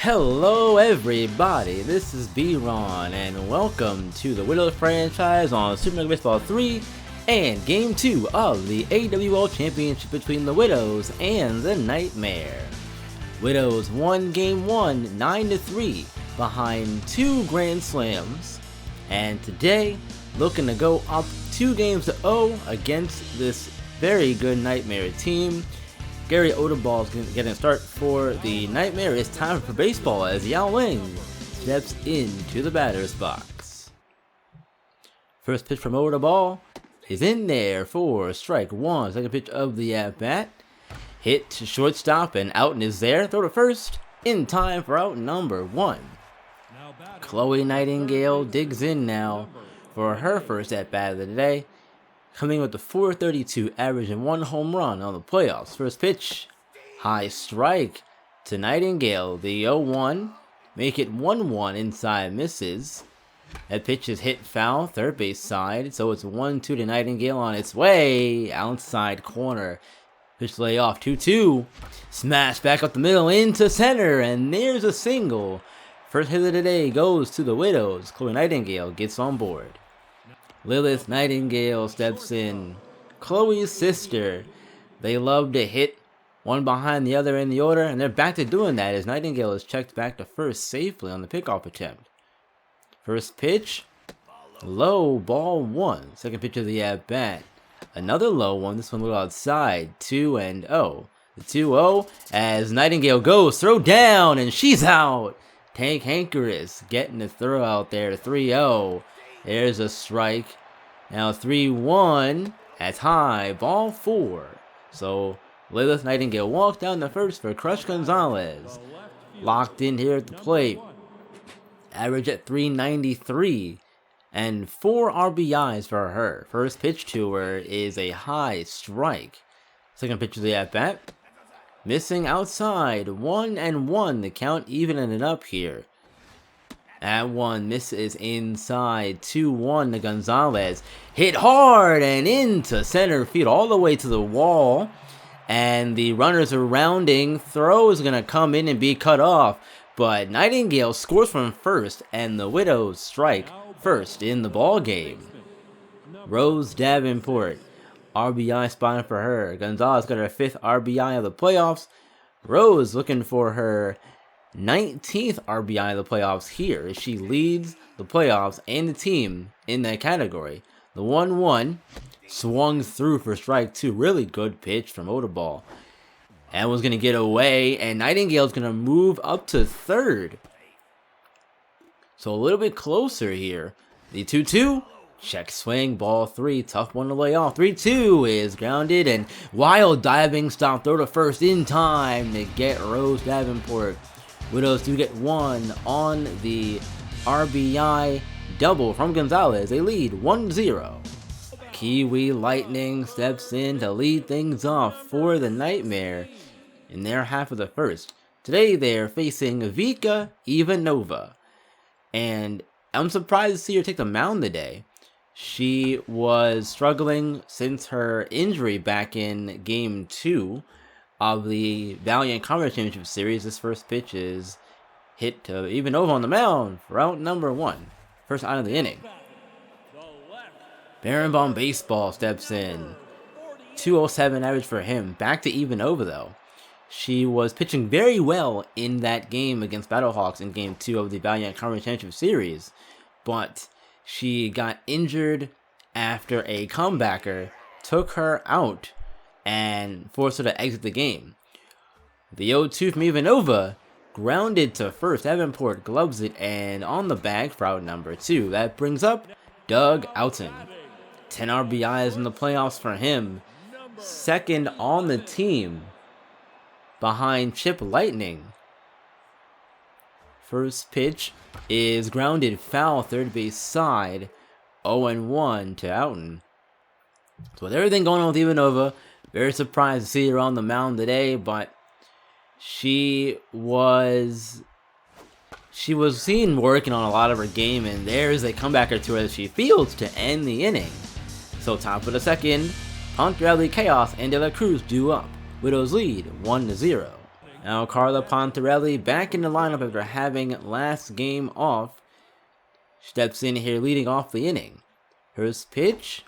Hello everybody, this is B-Ron and welcome to the Widows franchise on Super Mega Baseball 3 and Game 2 of the AWL Championship between the Widows and the Nightmare. Widows won Game 1 9-3 behind 2 Grand Slams, and today looking to go up 2-0 against this very good Nightmare team. Gary Odubal is getting a start for the Nightmare. It's time for baseball as Yao Ling steps into the batter's box. First pitch from Odubal is in there for strike one. Second pitch of the at-bat. Hit to shortstop and Outen is there. Throw to first in time for out number 1. Chloe Nightingale digs in now for her first at-bat of the day, coming with the .432 average and 1 home run on the playoffs. First pitch, high strike to Nightingale. The 0-1, make it 1-1 inside, misses. That pitch is hit foul, third base side, so it's 1-2 to Nightingale on its way. Outside corner, pitch lay off, 2-2. Smash back up the middle into center, and there's a single. First hit of the day goes to the Widows. Chloe Nightingale gets on board. Lilith Nightingale steps in. Chloe's sister. They love to hit one behind the other in the order, and they're back to doing that as Nightingale is checked back to first safely on the pickoff attempt. First pitch, low, ball 1. Second pitch of the at-bat. Another low one, this one a little outside, 2-0. The 2-0 as Nightingale goes, throw down, and she's out. Tank Hankeris getting the throw out there, 3-0. There's a strike. Now 3-1. That's high. Ball 4. So Lilith Nightingale walks down the first for Crush Gonzalez. Locked in here at the plate. Average at .393. And 4 RBIs for her. First pitch to her is a high strike. Second pitch of the at-bat. Missing outside. 1-1. The count evening it up here. That one misses inside, 2-1 to Gonzalez. Hit hard and into center field, all the way to the wall. And the runners are rounding. Throw is going to come in and be cut off. But Nightingale scores from first, and the Widows strike first in the ball game. Rose Davenport, RBI spotted for her. Gonzalez got her 5th RBI of the playoffs. Rose looking for her 19th RBI of the playoffs here as she leads the playoffs and the team in that category. The 1-1 swung through for strike 2. Really good pitch from Odubal. And was going to get away, and Nightingale's going to move up to third. So a little bit closer here. The 2-2, check swing, ball 3, tough one to lay off. 3-2 is grounded, and wild diving stop, throw to first in time to get Rose Davenport. Widows do get 1 on the RBI double from Gonzalez. They lead 1-0. Kiwi Lightning steps in to lead things off for the Nightmare in their half of the first. Today they're facing Vika Ivanova. And I'm surprised to see her take the mound today. She was struggling since her injury back in Game 2 of the AWL Championship Series. This first pitch is hit to Ivanova on the mound for out number 1. First out of the inning. Barenbaum Baseball steps in. 207 average for him. Back to Ivanova though. She was pitching very well in that game against Battlehawks in Game 2 of the AWL Championship Series. But she got injured after a comebacker took her out and forced her to exit the game. The 0-2 from Ivanova, grounded to first. Davenport gloves it and on the bag for out number 2. That brings up Doug Outen. 10 RBIs in the playoffs for him. Second on the team behind Chip Lightning. First pitch is grounded foul, third base side. 0-1 to Outen. So with everything going on with Ivanova, very surprised to see her on the mound today, but she was seen working on a lot of her game, and there's a comebacker to her that she fields to end the inning. So top of the second, Pontrelli, Chaos, and De La Cruz due up. Widows lead 1-0. Now Carla Pontarelli back in the lineup after having last game off. Steps in here leading off the inning. First pitch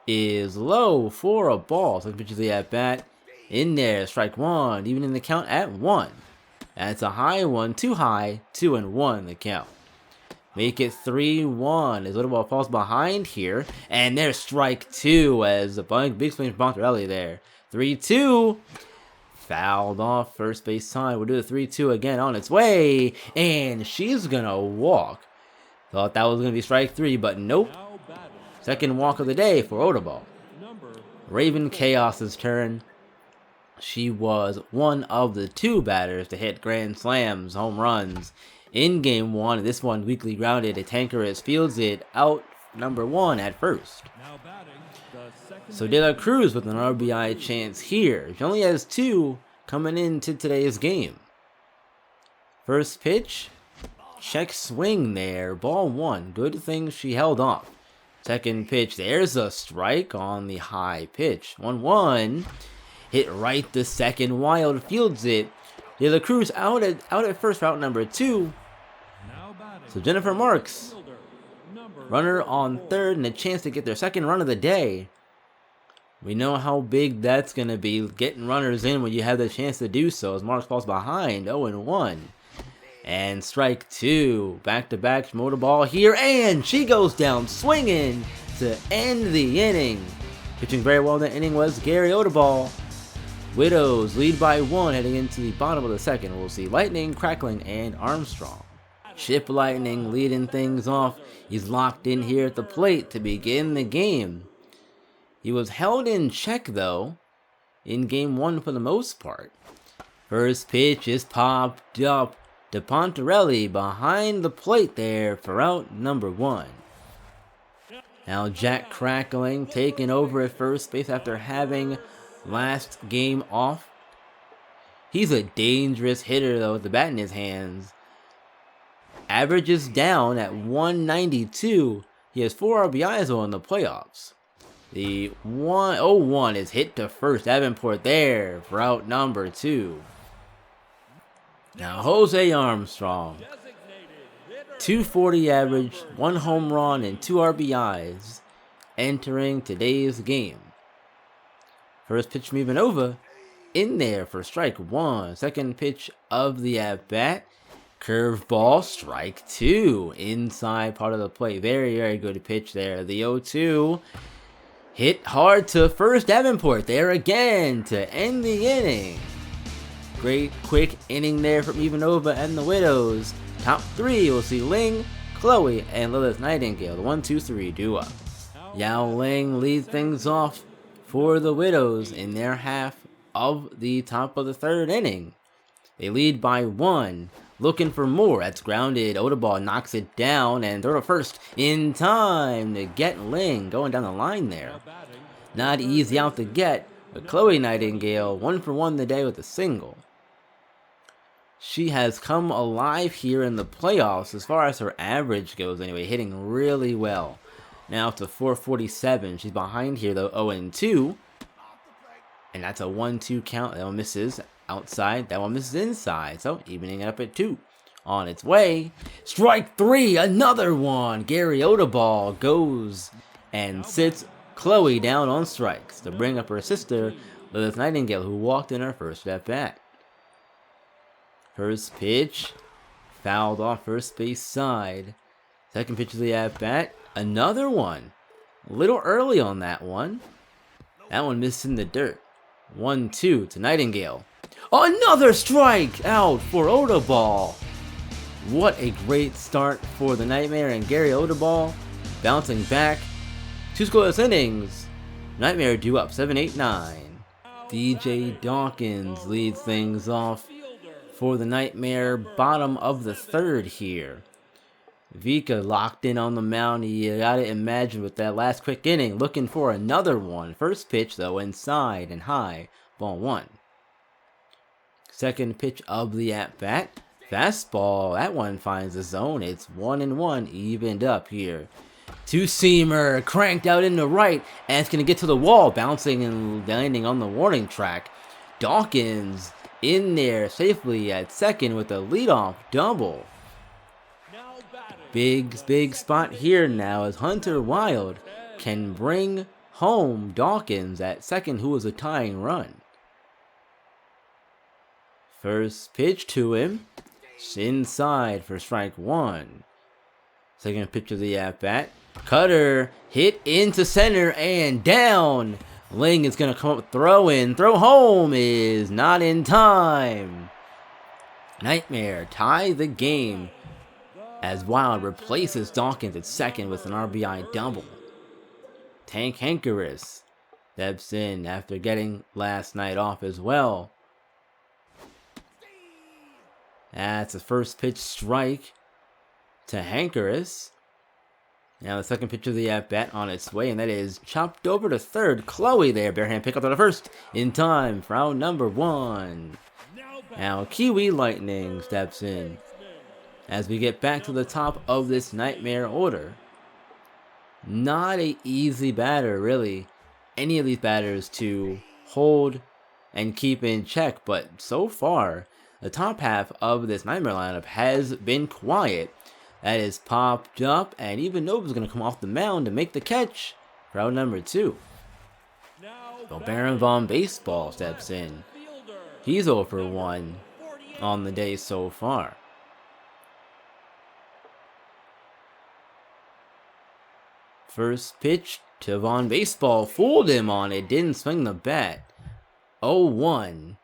is low for a ball. Second pitch is the at bat. In there, strike one, even in the count at 1. That's a high one, too high, 2-1 the count. Make it 3-1 as Little Ball falls behind here. And there's strike 2 as a big swing from Pontarelli there. 3-2. Fouled off first base side. We'll do the 3-2 again on its way. And she's going to walk. Thought that was going to be strike 3, but nope. Second walk of the day for Odubel. Raven Chaos's turn. She was one of the 2 batters to hit grand slams, home runs in game 1. This one weakly grounded. A Tankerous fields it out number 1 at first. So De La Cruz with an RBI chance here. She only has 2 coming into today's game. First pitch, check swing there. Ball 1. Good thing she held off. Second pitch, there's a strike on the high pitch. 1-1. Hit right the second wild, fields it. De La Cruz out at first, route number 2. So Jennifer Marks, runner on third, and a chance to get their second run of the day. We know how big that's going to be, getting runners in when you have the chance to do so, as Marks falls behind, 0-1. And strike 2, back-to-back motor ball here, and she goes down swinging to end the inning. Pitching very well in that inning was Gary Odubel. Widows lead by 1 heading into the bottom of the second. We'll see Lightning, Crackling, and Armstrong. Chip Lightning leading things off. He's locked in here at the plate to begin the game. He was held in check, though, in game 1 for the most part. First pitch is popped up to Pontarelli behind the plate there for out number 1. Now Jack Crackling taking over at first base after having last game off. He's a dangerous hitter, though, with the bat in his hands. Average is down at 192. He has 4 RBIs, though, in the playoffs. The 1-0-1 is hit to first. Davenport there for out number 2. Now Jose Armstrong. 240 average, 1 home run, and 2 RBIs entering today's game. First pitch from Ivanova, in there for strike 1. Second pitch of the at-bat. Curveball, strike 2. Inside part of the plate. Very, very good pitch there. The 0-2. Hit hard to first. Davenport there again to end the inning. Great quick inning there from Ivanova and the Widows. Top 3, we'll see Ling, Chloe, and Lilith Nightingale. The 1-2-3 duo. Yao Ling leads things off for the Widows in their half of the top of the 3rd inning. They lead by 1. Looking for more. That's grounded. Odubel knocks it down and throw to first in time to get Ling going down the line there. Not easy out to get, but Chloe Nightingale 1 for 1 today with a single. She has come alive here in the playoffs as far as her average goes anyway, hitting really well. Now to 447. She's behind here though, 0-2. And that's a 1-2 count. That one misses outside. That one misses inside. So evening it up at 2. On its way. Strike 3. Another one. Gary Odubel goes and sits Chloe down on strikes to bring up her sister, Lilith Nightingale, who walked in her first at bat. First pitch. Fouled off first base side. Second pitch of the at bat. Another one. A little early on that one. That one missed in the dirt. 1-2 to Nightingale. Another strike out for Odubel. What a great start for the Nightmare and Gary Odubel. Bouncing back. 2 scoreless innings. Nightmare due up 7-8-9. DJ Dawkins leads things off for the Nightmare. Bottom of the 3rd here. Vika locked in on the mound. You gotta imagine with that last quick inning, looking for another one. First pitch though, inside and high, ball 1. Second pitch of the at-bat, fastball. That one finds the zone. It's 1-1, evened up here. Two-seamer cranked out into right, and it's gonna get to the wall, bouncing and landing on the warning track. Dawkins in there safely at second with a leadoff double. Big spot here now as Hunter Wild can bring home Dawkins at second, who was a tying run. First pitch to him, inside for strike one. Second pitch of the at-bat, cutter hit into center and down. Ling is going to come up, throw home is not in time. Nightmare tie the game as Wild replaces Dawkins at second with an RBI double. Tank Hankeris steps in after getting last night off as well. That's the first pitch strike to Hankeris. Now the second pitch of the at-bat on its way, and that is chopped over to third. Chloe there, barehand pick up to the first in time for out number one. Now Kiwi Lightning steps in as we get back to the top of this Nightmare order. Not an easy batter, really, any of these batters to hold and keep in check, but so far, the top half of this Nightmare lineup has been quiet. That is popped up, and even Nova's going to come off the mound to make the catch for out number two. So Baron Von Baseball steps in. He's 0 for 1 on the day so far. First pitch to Von Baseball, fooled him on it, didn't swing the bat. 0-1.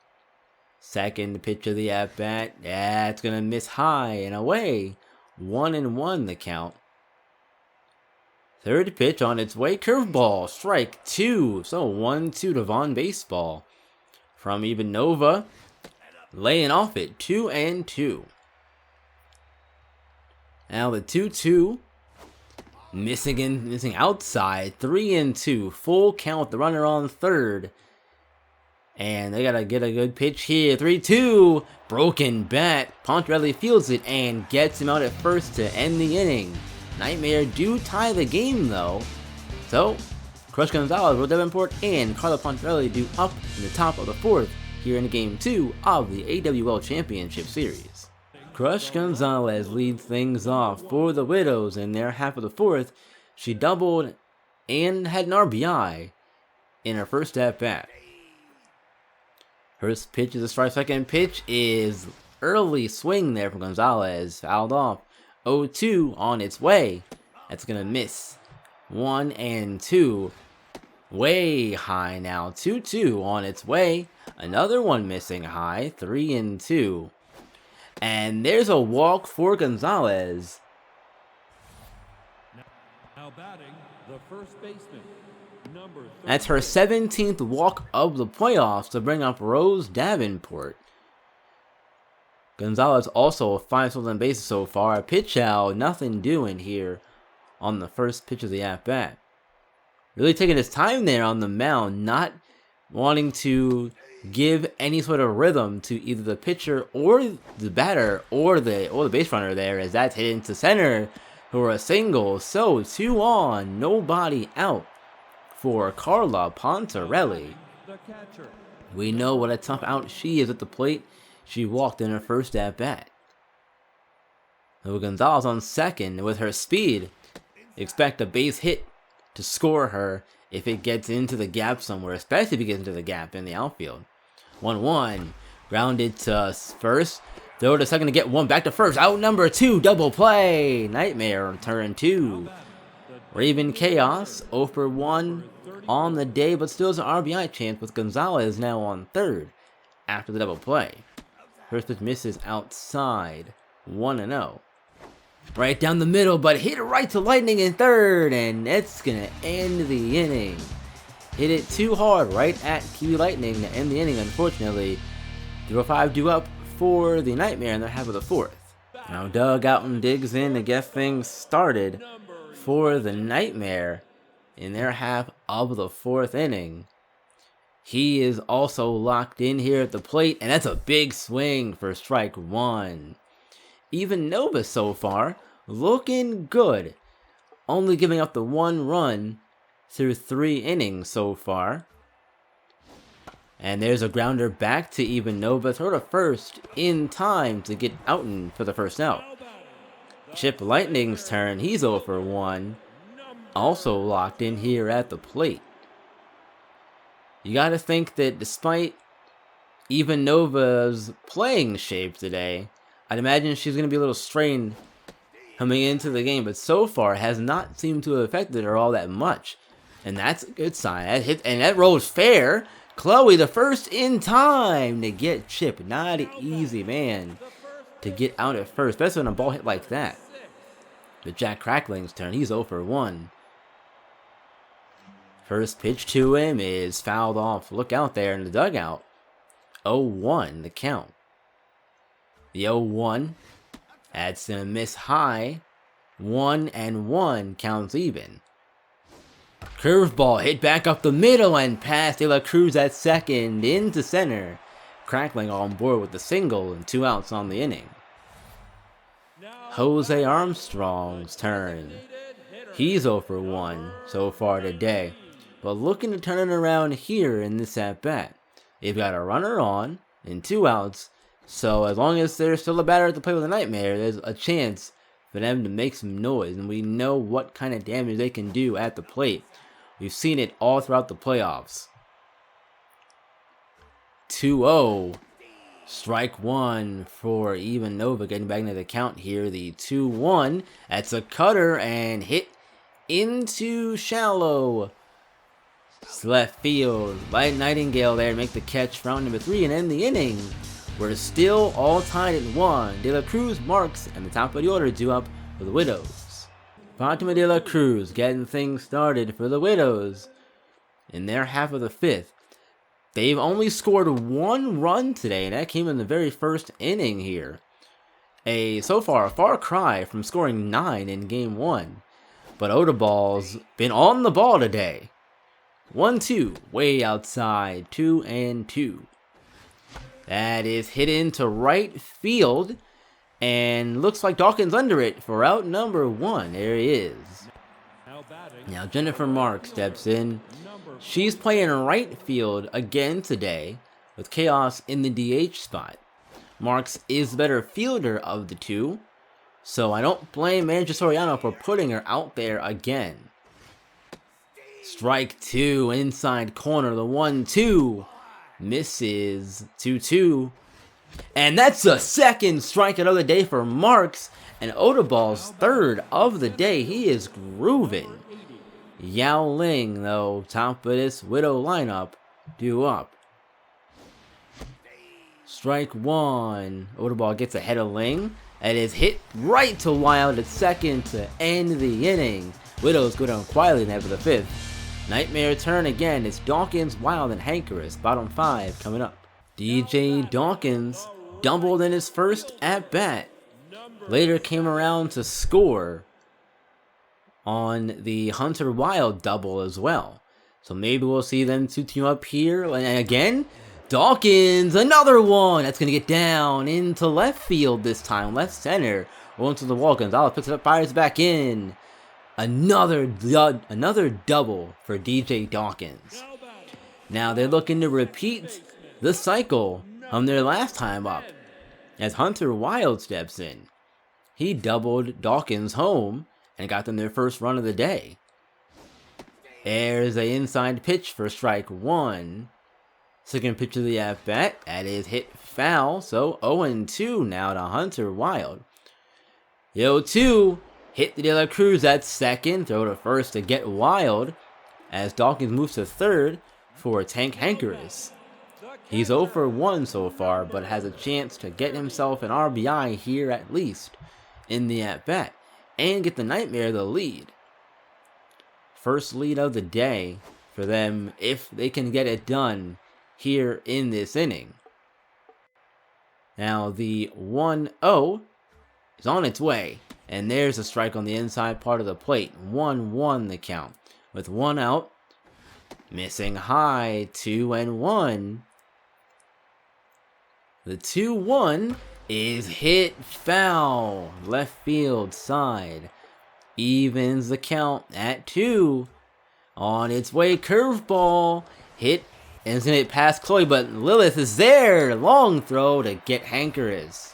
Second pitch of the at-bat, it's going to miss high and away. 1-1 the count. Third pitch on its way, curveball, strike two. So 1-2 to Von Baseball. From even Nova, laying off it, 2-2. Now the 2-2, missing outside, 3-2, full count with the runner on third. And they gotta get a good pitch here. 3-2. Broken bat. Pontarelli fields it and gets him out at first to end the inning. Nightmare do tie the game though. So, Crush Gonzalez, Will Davenport, and Carlo Pontarelli do up in the top of the fourth here in game 2 of the AWL Championship Series. Crush Gonzalez leads things off for the Widows in their half of the fourth. She doubled and had an RBI in her first at-bat. First pitch is a strike. Second pitch is early swing there from Gonzalez. Fouled off. 0-2 on its way. That's going to miss. 1-2. Way high now. 2-2 on its way. Another one missing high. 3-2. And there's a walk for Gonzalez. Now batting, the first baseman. That's her 17th walk of the playoffs to bring up Rose Davenport. Gonzalez also 5 stolen bases so far. Pitch out, nothing doing here on the first pitch of the at-bat. Really taking his time there on the mound, not wanting to give any sort of rhythm to either the pitcher or the batter or the base runner there, as that's hit into center for a single. So 2 on, nobody out for Carla Pontarelli. We know what a tough out she is at the plate. She walked in her first at-bat. So Gonzalez on second with her speed. Expect a base hit to score her if it gets into the gap somewhere, especially if it gets into the gap in the outfield. 1-1. Grounded to first. Throw to second to get one. Back to first. Out number 2. Double play. Nightmare turn 2. Raven Chaos 0 for 1 on the day, but still has an RBI chance with Gonzalez now on third after the double play. First pitch misses outside. 1-0. Right down the middle, but hit it right to Lightning in third, and it's going to end the inning. Hit it too hard right at Kiwi Lightning to end the inning, unfortunately. 0-5 due up for the Nightmare in their half of the fourth. Now Doug out and digs in to get things started for the Nightmare in their half of the fourth inning. He is also locked in here at the plate, and that's a big swing for strike one. Even Nova so far looking good, only giving up the 1 run through 3 innings so far. And there's a grounder back to even Nova. Throw to first in time to get Outen for the first out. Chip Lightning's turn. He's 0 for 1. Also locked in here at the plate. You got to think that despite even Nova's playing shape today, I'd imagine she's going to be a little strained coming into the game, but so far has not seemed to have affected her all that much. And that's a good sign. That hit, and that rolls fair. Chloe, the first in time to get Chip. Not easy, man, to get out at first, especially when a ball hit like that. But Jack Crackling's turn. He's 0 for 1. First pitch to him is fouled off. Look out there in the dugout. 0-1 the count. The 0-1. That's gonna miss high. 1-1 counts even. Curveball hit back up the middle and past De La Cruz at second into center. Crackling on board with the single and 2 outs on the inning. Jose Armstrong's turn. He's 0 for 1 so far today, but looking to turn it around here in this at-bat. They've got a runner on and 2 outs, so as long as there's still a batter at the plate with a Nightmare, there's a chance for them to make some noise, and we know what kind of damage they can do at the plate. We've seen it all throughout the playoffs. 2-0. Strike 1 for even Nova, getting back into the count here. The 2-1. That's a cutter and hit into shallow. Left field. Light Nightingale there to make the catch, round number 3, and end the inning. We're still all tied at 1. De La Cruz, Marks, and the top of the order due up for the Widows. Fatima De La Cruz getting things started for the Widows in their half of the 5th. They've only scored 1 run today, and that came in the very first inning here. So far, a far cry from scoring 9 in game 1. But Oduball's been on the ball today. 1-2, way outside, 2-2. That is hit into right field, and looks like Dawkins under it for out number 1. There he is. Now Jennifer Marks steps in. She's playing right field again today with Chaos in the DH spot. Marks is the better fielder of the two, so I don't blame Manager Soriano for putting her out there again. Strike 2, inside corner, the 1-2. Misses. 2-2. And that's the second strikeout of the day for Marks, and Oduball's third of the day. He is grooving. Yao Ling, though, top of this Widow lineup, due up. Strike 1. Oduball gets ahead of Ling. And is hit right to Wild at second to end the inning. Widows go down quietly in half of the 5th. Nightmare turn again. It's Dawkins, Wild, and Hankerus. Bottom 5 coming up. DJ Dawkins doubled in his first at-bat. Later came around to score on the Hunter Wild double as well. So maybe we'll see them two team up here. And again, Dawkins, another one. That's going to get down into left field this time. Left center. Rolling to the wall. Gonzalez picks it up, fires back in. Another double for DJ Dawkins. Now they're looking to repeat the cycle from their last time up, as Hunter Wild steps in. He doubled Dawkins home and got them their first run of the day. There's an inside pitch for strike 1. Second pitch of the at-bat. That is hit foul, so 0-2 now to Hunter Wild. The 0-2 hit the De La Cruz at second. Throw to first to get Wild, as Dawkins moves to third for Tank Hankerus. He's 0 for 1 so far, but has a chance to get himself an RBI here at least in the at-bat, and get the Nightmare the lead. First lead of the day for them if they can get it done here in this inning. Now the 1-0 is on its way, and there's a strike on the inside part of the plate. 1-1 the count, with 1 out. Missing high, 2-1. The 2-1 is hit foul, left field side. Evens the count at 2. On its way, curveball hit And it's going to get past Chloe, but Lilith is there. Long throw to get Hankeris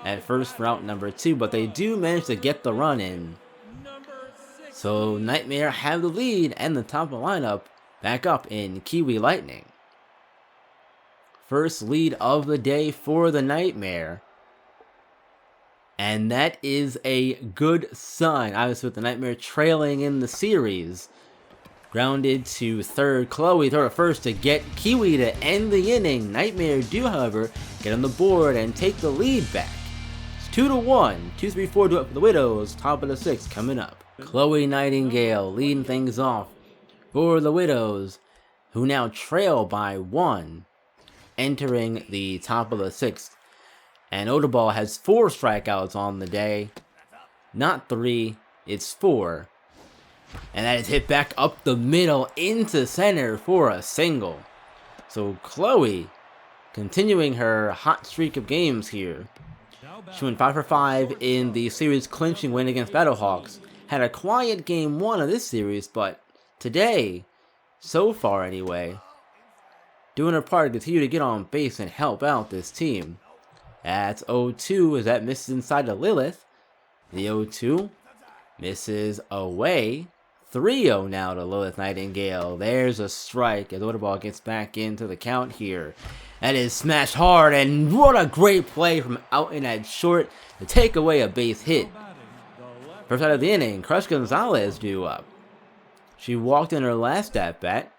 at first for out number 2, but they do manage to get the run in. So Nightmare have the lead and the top of the lineup back up in Kiwi Lightning. First lead of the day for the Nightmare. And that is a good sign, obviously, with the Nightmare trailing in the series. Grounded to third, Chloe throw to first to get Kiwi to end the inning. Nightmare do, however, get on the board and take the lead back. It's 2-1, 2-3-4 do up for the Widows, top of the 6th coming up. Chloe Nightingale leading things off for the Widows, who now trail by 1, entering the top of the 6th. And Odubel has 4 strikeouts on the day. Not 3, it's 4. And that is hit back up the middle into center for a single. So Chloe continuing her hot streak of games here. She went 5 for 5 in the series clinching win against Battlehawks. Had a quiet game 1 of this series, but today, so far anyway, doing her part to continue to get on base and help out this team. That's 0-2 as that misses inside to Lilith. The 0-2 misses away. 3-0 now to Lilith Nightingale. There's a strike as Odubel gets back into the count here. That is smashed hard, and what a great play from out in that short to take away a base hit. First out of the inning, Crush Gonzalez due up. She walked in her last at-bat.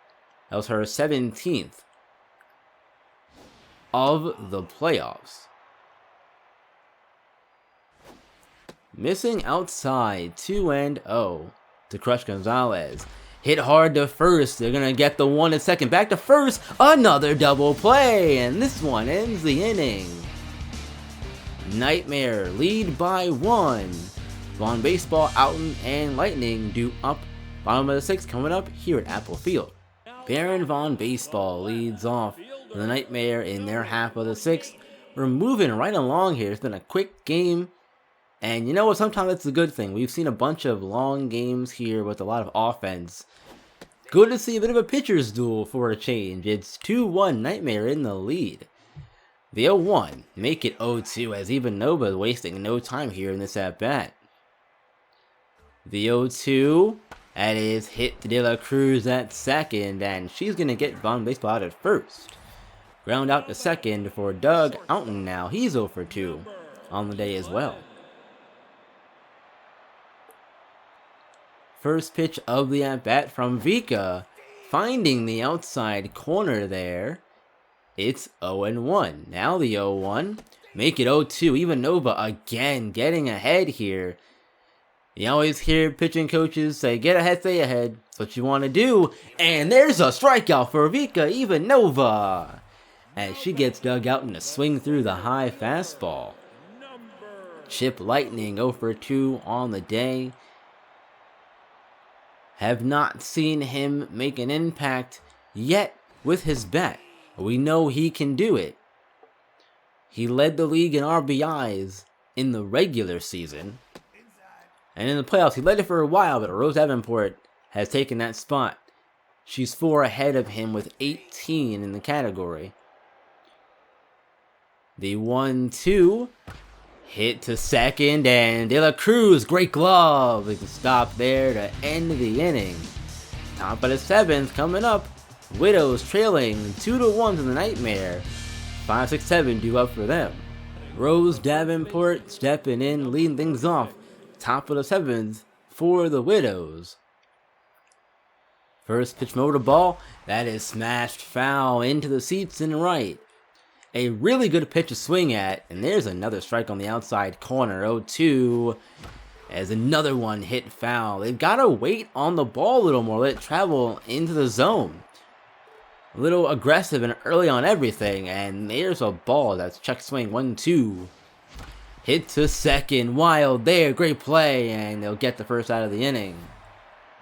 That was her 17th of the playoffs. Missing outside, 2-0 to Crush Gonzalez. Hit hard to first. They're going to get the 1 and second. Back to first. Another double play. And this one ends the inning. Nightmare lead by 1. Vaughn Baseball, Alton, and Lightning do up. Bottom of the 6th coming up here at Apple Field. Baron Vaughn Baseball leads off the Nightmare in their half of the 6th. We're moving right along here. It's been a quick game. And you know what, sometimes it's a good thing. We've seen a bunch of long games here with a lot of offense. Good to see a bit of a pitcher's duel for a change. It's 2-1 Nightmare in the lead. The 0-1 make it 0-2 as even Nova is wasting no time here in this at-bat. The 0-2, that is hit to De La Cruz at second, and she's going to get Vaughn Baseball out at first. Ground out to second for Doug Alton now. He's 0 for 2 on the day as well. First pitch of the at-bat from Vika, finding the outside corner there. It's 0-1. Now the 0-1, make it 0-2. Even Nova again getting ahead here. You always hear pitching coaches say, get ahead, stay ahead. That's what you want to do. And there's a strikeout for Vika, even Nova, as she gets dug out in a swing through the high fastball. Chip Lightning 0 for 2 on the day. Have not seen him make an impact yet with his bat. We know he can do it. He led the league in RBIs in the regular season. And in the playoffs, he led it for a while, but Rose Davenport has taken that spot. She's 4 ahead of him with 18 in the category. The 1-2. Hit to second, and De La Cruz, great glove. They can stop there to end the inning. Top of the 7th coming up. Widows trailing 2-1 to the Nightmare. 5, 6, 7 due up for them. Rose Davenport stepping in, leading things off. Top of the 7th for the Widows. First pitch motor ball, that is smashed foul into the seats and right. A really good pitch to swing at, and there's another strike on the outside corner. 0-2 as another one hit foul. They've got to wait on the ball a little more, let it travel into the zone. A little aggressive and early on everything, and there's a ball that's check swing. 1-2. Hit to second, wild there, great play, and they'll get the first out of the inning.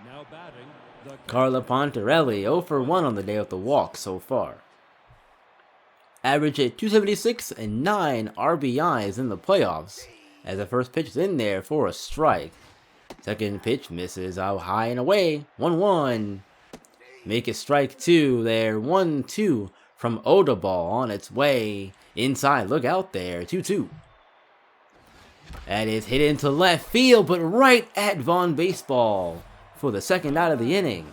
Now batting, Carla Pontarelli 0 for 1 on the day with the walk so far. Average at 276 and 9 RBIs in the playoffs, as the first pitch is in there for a strike. Second pitch misses out high and away. 1-1. Make it strike 2 there. 1-2 from Odaball on its way inside. Look out there. 2-2. That is hit into left field, but right at Vaughn Baseball for the second out of the inning.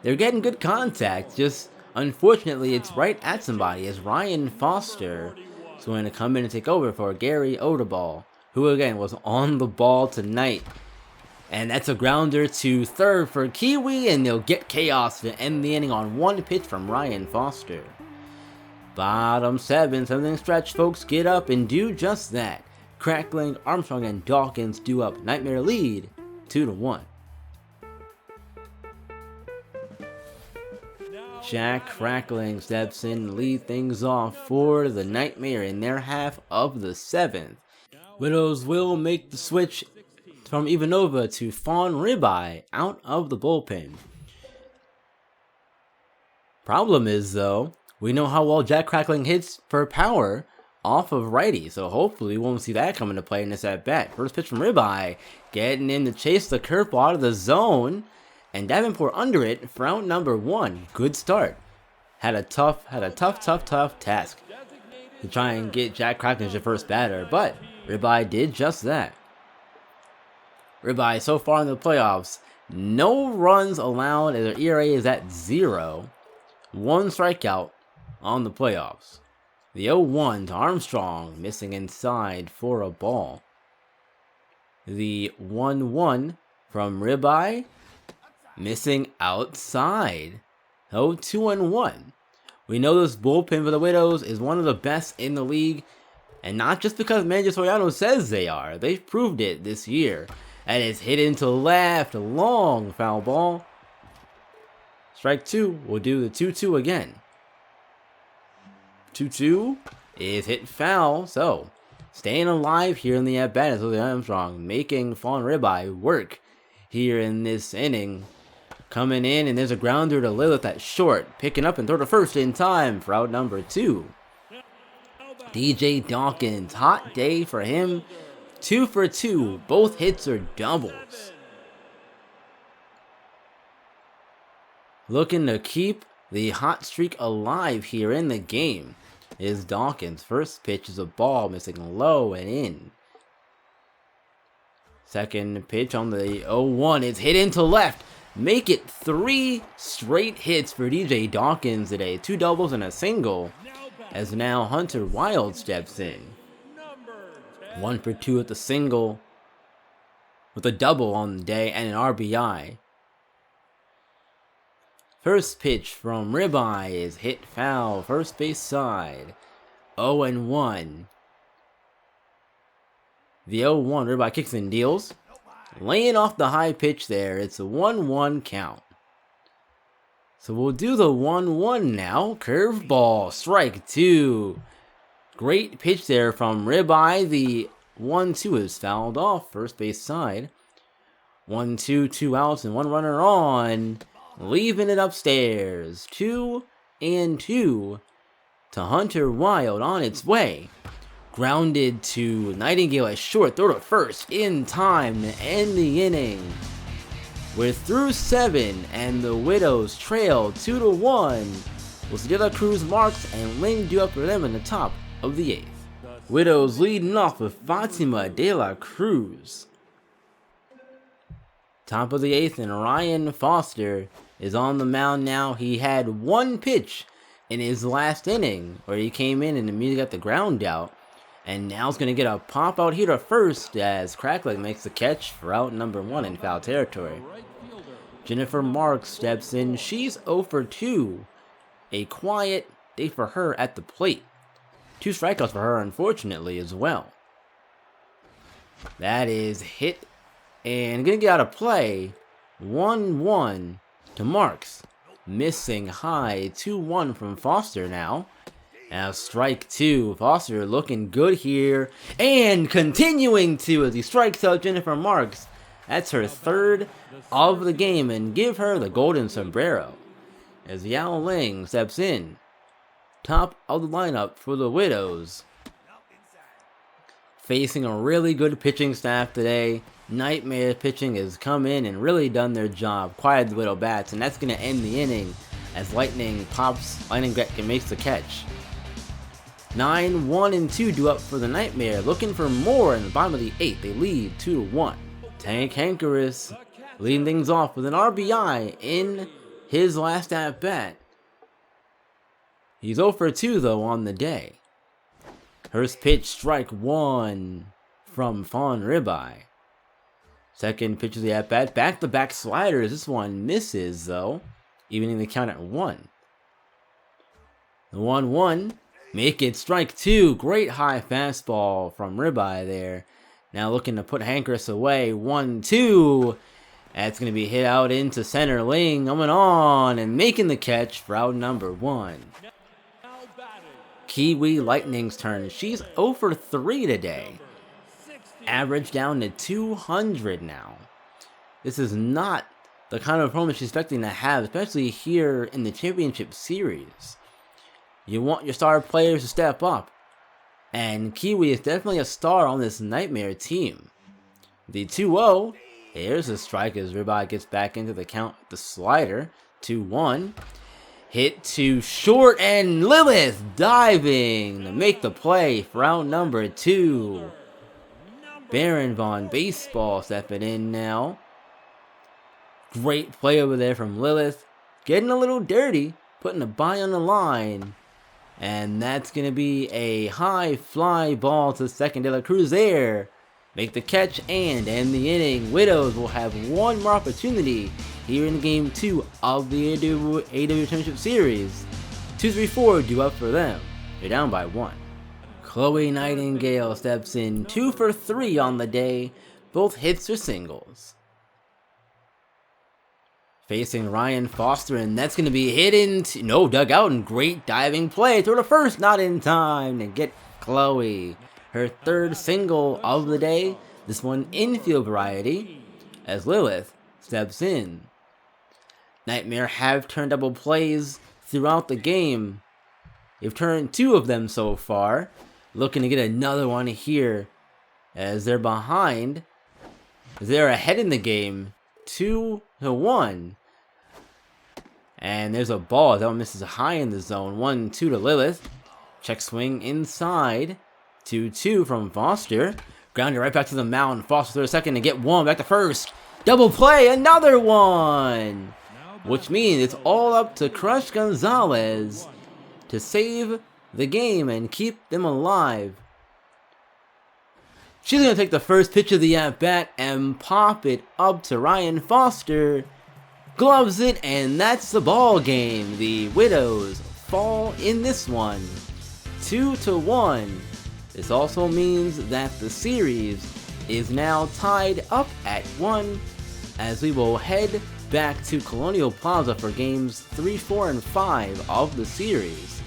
They're getting good contact, just unfortunately it's right at somebody as Ryan Foster is going to come in and take over for Gary Odaball, who again was on the ball tonight. And that's a grounder to third for Kiwi, and they'll get chaos to end the inning on one pitch from Ryan Foster. Bottom 7, 7th stretch, folks, get up and do just that. Crackling, Armstrong, and Dawkins do up. Nightmare lead 2-1. Jack Crackling steps in to lead things off for the Nightmare in their half of the 7th. Widows will make the switch from Ivanova to Fawn Ribeye out of the bullpen. Problem is, though, we know how well Jack Crackling hits for power off of righty, so hopefully we won't see that come into play in this at-bat. First pitch from Ribeye, getting in to chase the curveball out of the zone, and Davenport under it for out number 1. Good start. Had a tough task to try and get Jack Crackling as your first batter, but Ribeye did just that. Ribeye so far in the playoffs, no runs allowed as their ERA is at 0. 1 strikeout on the playoffs. The 0-1 to Armstrong, missing inside for a ball. The 1-1 from Ribeye, missing outside. 0-2-1. We know this bullpen for the Widows is one of the best in the league, and not just because Manager Soriano says they are. They've proved it this year. And it's hit into left, a long foul ball. Strike 2 will do the 2-2 again. 2-2 is hit foul, so staying alive here in the at-bat is Jose Armstrong, making Fawn Ribeye work here in this inning. Coming in, and there's a grounder to Lilith at short, picking up and throw to first in time for out number 2. DJ Dawkins, hot day for him. 2 for 2, both hits are doubles. Looking to keep the hot streak alive here in the game is Dawkins. First pitch is a ball, missing low and in. Second pitch on the 0-1 is hit into left. Make it 3 straight hits for DJ Dawkins today. 2 doubles and a single, as now Hunter Wild steps in. 1 for 2 at the single, with a double on the day and an RBI. First pitch from Ribeye is hit foul, first base side. 0-1. The 0-1, Ribeye kicks and deals. Laying off the high pitch there, it's a 1-1 count. So we'll do the 1-1 now. Curveball, strike 2. Great pitch there from Ribeye. The 1-2 is fouled off, first base side. 1-2, 2 outs and 1 runner on. Leaving it upstairs. 2-2 to Hunter Wild on its way. Grounded to Nightingale at short. Throw to first in time to end the inning. We're through 7 and the Widows trail 2-1. With Sedilla Cruz marks and Ling do up for them in the top of the 8th. Widows leading off with Fatima de la Cruz. Top of the 8th, and Ryan Foster is on the mound now. He had 1 pitch in his last inning where he came in and immediately got the ground out. And now he's going to get a pop out here to first as Crackling makes the catch for out number 1 in foul territory. Jennifer Marks steps in. She's 0 for 2. A quiet day for her at the plate. 2 strikeouts for her, unfortunately, as well. That is hit and going to get out of play. 1-1 to Marks. Missing high. 2-1 from Foster now. Now strike 2. Foster looking good here. And continuing to as he strikes out Jennifer Marks. That's her 3rd of the game and give her the golden sombrero. As Yao Ling steps in. Top of the lineup for the Widows. facing a really good pitching staff today. Nightmare pitching has come in and really done their job, quieted the Widow bats, and that's going to end the inning as Lightning makes the catch. 9, 1, and 2 due up for the Nightmare, looking for more in the bottom of the 8th. They lead 2-1. Tank Hankeris leading things off with an RBI in his last at bat. He's 0 for 2 though on the day. First pitch, strike 1 from Fawn Ribeye. Second pitch of the at bat, back-to-back sliders. This one misses though, evening the count at 1. The 1-1, make it strike 2. Great high fastball from Ribeye there. Now looking to put Hankeris away. 1-2. That's going to be hit out into center lane. Coming on and making the catch for out number 1. Kiwi Lightning's turn. She's 0 for 3 today. Average down to 200 now. This is not the kind of performance she's expecting to have, especially here in the Championship Series. You want your star players to step up. And Kiwi is definitely a star on this Nightmare team. The 2-0. Here's a strike as Ribeye gets back into the count. The slider. 2-1. Hit to short, and Lilith diving to make the play for out number 2. Baron Von Baseball stepping in now. Great play over there from Lilith. Getting a little dirty, putting a bye on the line. And that's going to be a high fly ball to second. De La Cruz there. Make the catch and end the inning. Widows will have one more opportunity here in Game 2 of the AWL Championship Series. 2-3-4 due up for them. They're down by 1. Chloe Nightingale steps in 2 for 3 on the day. Both hits are singles. Facing Ryan Foster, and that's going to be hit into dug out, and great diving play. Throw to first, not in time to get Chloe her 3rd single of the day. This one infield variety as Lilith steps in. Nightmare have turned double plays throughout the game. They've turned 2 of them so far. Looking to get another one here as they're behind. They're ahead in the game 2-1. And there's a ball. That one misses high in the zone. 1-2 to Lilith. Check swing inside. 2-2 from Foster. Grounded right back to the mound. Foster throws second to get one. Back to first. Double play. Another one. Which means it's all up to Crush Gonzalez to save the game and keep them alive. She's going to take the first pitch of the at-bat and pop it up to Ryan Foster. Gloves it, and that's the ball game. The Widows fall in this one, 2-1. This also means that the series is now tied up at 1, as we will head back to Colonial Plaza for games 3, 4, and 5 of the series.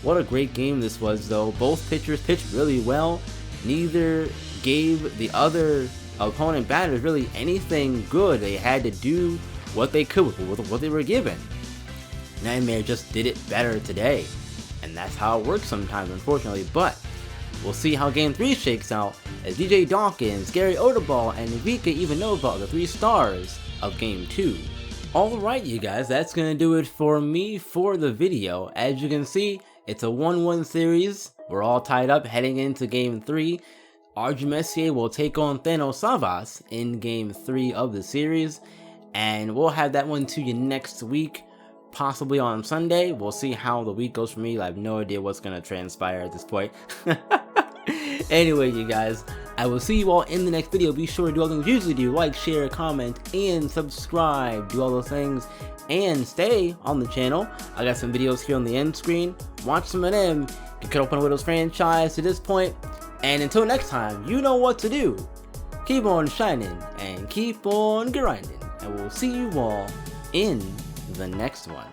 What a great game this was, though. Both pitchers pitched really well. Neither gave the other opponent batters really anything good. They had to do what they could with what they were given. Nightmare just did it better today, and that's how it works sometimes, unfortunately. But we'll see how Game 3 shakes out as DJ Dawkins, Gary Odeball, and Vika Ivanova are the 3 stars of Game 2. Alright you guys, that's going to do it for me for the video. As you can see, it's a 1-1 series. We're all tied up heading into Game 3. Arjun Messier will take on Thanos Savas in Game 3 of the series. And we'll have that one to you next week, possibly on Sunday. We'll see how the week goes for me. I have no idea what's going to transpire at this point. Anyway, you guys, I will see you all in the next video. Be sure to do all the things you usually do. Like, share, comment, and subscribe. Do all those things. And stay on the channel. I got some videos here on the end screen. Watch some of them. Get caught up on Widow's franchise to this point. And until next time, you know what to do. Keep on shining and keep on grinding. And we'll see you all in the next one.